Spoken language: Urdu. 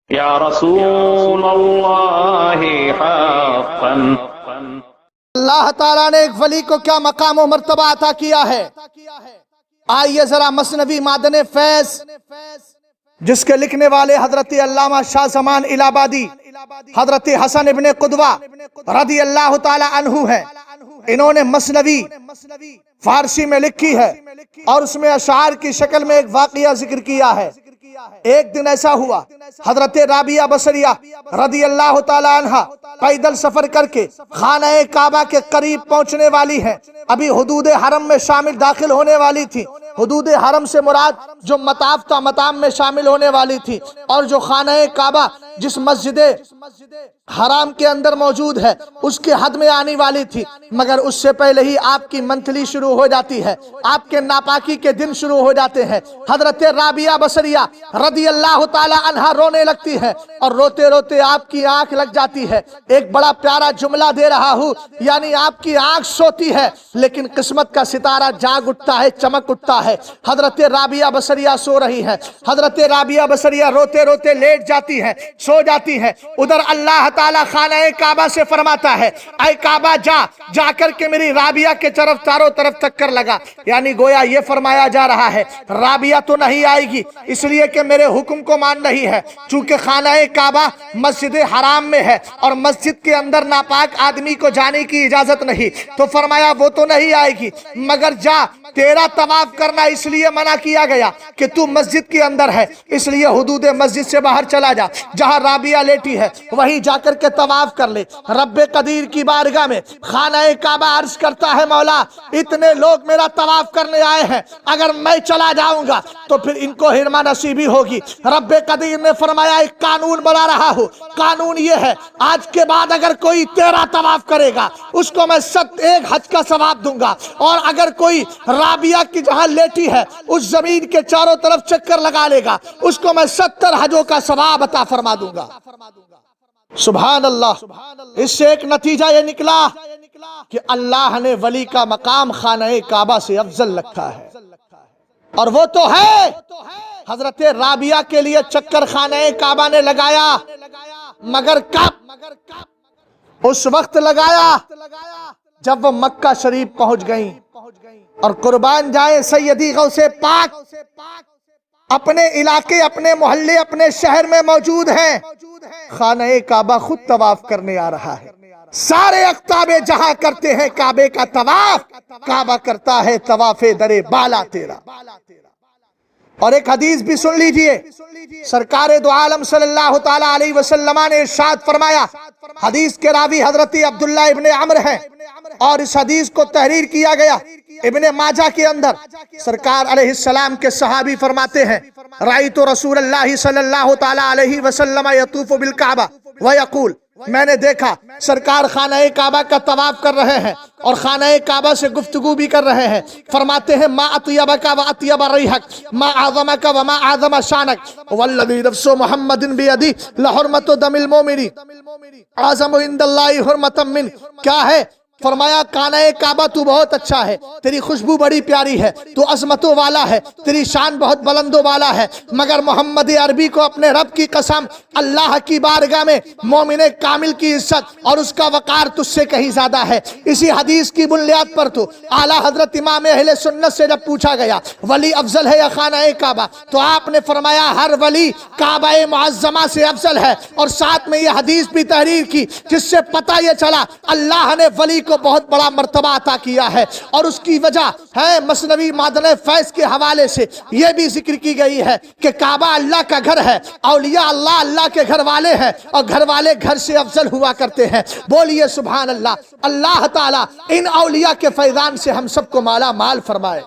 یا رسول اللہ حقا۔ اللہ تعالیٰ نے ایک ولی کو کیا مقام و مرتبہ عطا کیا ہے، آئیے ذرا مثنوی معدن فیض جس کے لکھنے والے حضرت علامہ شاہ زمان الہ آبادی حضرت حسن ابن قدوہ رضی اللہ تعالی عنہ ہے، انہوں نے مثنوی فارسی میں لکھی ہے اور اس میں اشعار کی شکل میں ایک واقعہ ذکر کیا ہے۔ ایک دن ایسا ہوا، حضرت رابعہ بصریہ رضی اللہ تعالی عنہ پیدل سفر کر کے خانہ کعبہ کے قریب پہنچنے والی ہیں، ابھی حدود حرم میں شامل داخل ہونے والی تھی۔ حدود حرم سے مراد جو مطاف تھا، مطاف میں شامل ہونے والی تھی، اور جو خانہ کعبہ جس مسجد حرام کے اندر موجود ہے اس کے حد میں آنے والی تھی، مگر اس سے پہلے ہی آپ کی منتھلی شروع ہو جاتی ہے، آپ کے ناپاکی کے دن شروع ہو جاتے ہیں۔ حضرت رابعہ بصریہ رضی اللہ تعالی عنہ رونے لگتی ہے اور روتے روتے آپ کی آنکھ لگ جاتی ہے۔ ایک بڑا پیارا جملہ دے رہا ہوں، یعنی آپ کی آنکھ سوتی ہے لیکن قسمت کا ستارہ جاگ اٹھتا ہے، چمک اٹھتا ہے۔ حضرت رابعہ بصریہ سو رہی ہے، حضرت رابعہ بصریہ روتے روتے لیٹ جاتی ہے، سو جاتی ہے۔ ادھر اللہ تعالیٰ خانہ کعبہ سے فرماتا ہے، اے کعبہ جا کر کے میری رابعہ کے طرف چاروں طرف چکر لگا، یعنی گویا یہ فرمایا جا رہا ہے رابعہ تو نہیں آئے گی اس لیے کہ میرے حکم کو مان رہی ہے، چونکہ خانہ کعبہ مسجد حرام میں ہے اور مسجد کے اندر ناپاک آدمی کو جانے کی اجازت نہیں، تو فرمایا وہ تو نہیں آئے گی، مگر جا، تیرا طواف کرنا اس لیے منع کیا گیا کہ تو مسجد کے اندر ہے، اس لیے حدود مسجد سے باہر چلا جا، جہاں رابعہ لیٹی ہے وہیں جا کر کے طواف کر لے۔ رب قدیر کی بارگاہ میں خانہ کعبہ عرض کرتا ہے، مولا اتنے لوگ میرا طواف کرنے آئے ہیں، اگر میں چلا جاؤں گا تو پھر ان کو حرمہ نصیبی ہوگی۔ رب قدیر نے فرمایا ایک قانون بنا رہا ہوں، قانون یہ ہے آج کے بعد اگر کوئی تیرا طواف کرے گا اس کو میں 101 حج کا ثواب دوں گا، اور اگر کوئی رابعہ کی جہاں لیٹی ہے اس زمین کے چاروں طرف چکر لگا لے گا اس کو میں 70 حجوں کا ثواب عطا فرما دوں گا۔ سبحان اللہ۔ اس سے ایک نتیجہ یہ نکلا کہ اللہ نے ولی کا مقام خانہ کعبہ سے افضل رکھا ہے، اور وہ تو ہے حضرت رابعہ کے لیے چکر خانہ کعبہ نے لگایا، مگر کب؟ اس وقت لگایا جب وہ مکہ شریف پہنچ گئیں، اور قربان جائیں سیدی غوث پاک اپنے علاقے، اپنے محلے، اپنے شہر میں موجود ہیں، خانہ کعبہ خود طواف کرنے آ رہا ہے۔ سارے اقطاب جہاں کرتے ہیں کعبے کا طواف، کعبہ کرتا ہے طواف در بالا تیرا۔ اور ایک حدیث بھی سن لیجئے، سرکار دو عالم صلی اللہ تعالی علیہ وسلم نے ارشاد فرمایا، حدیث کے راوی حضرت عبداللہ ابن عمر ہیں، اور اس حدیث کو تحریر کیا گیا ابن ماجہ کے اندر۔ سرکار علیہ السلام کے صحابی فرماتے ہیں، رأیت رسول اللہ صلی اللہ تعالی علیہ وسلم یطوف بالکعبہ ویقول، میں نے دیکھا سرکار خانہ کعبہ کا طواف کر رہے ہیں اور خانہ کعبہ سے گفتگو بھی کر رہے ہیں، فرماتے ہیں ما اطیبک و اطیب ریحک، ما اعظمک و ما اعظم شانک، والذی نفس محمد بیدی لحرمت دم المؤمن اعظم عند اللہ حرمتا من۔ کیا ہے؟ فرمایا خانہ کعبہ تو بہت اچھا ہے، تیری خوشبو بڑی پیاری ہے، تو عظمتوں والا ہے، تیری شان بہت بلندوں والا ہے، مگر محمد عربی کو اپنے رب کی قسم اللہ کی بارگاہ میں مومن کامل کی عزت اور اس کا وقار تجھ سے کہیں زیادہ ہے۔ اسی حدیث کی بنیاد پر تو اعلیٰ حضرت امام اہل سنت سے جب پوچھا گیا ولی افضل ہے یا خانہ کعبہ، تو آپ نے فرمایا ہر ولی کعبہ معظمہ سے افضل ہے، اور ساتھ میں یہ حدیث بھی تحریر کی جس سے پتہ یہ چلا اللہ نے ولی کو بہت بڑا مرتبہ عطا کیا ہے، اور اس کی وجہ ہے مثنوی معدن فیض کے حوالے سے یہ بھی ذکر کی گئی ہے کہ کعبہ اللہ کا گھر ہے، اولیاء اللہ اللہ کے گھر والے ہیں، اور گھر والے گھر سے افضل ہوا کرتے ہیں۔ بولیے سبحان اللہ۔ اللہ تعالیٰ ان اولیاء کے فیضان سے ہم سب کو مالا مال فرمائے۔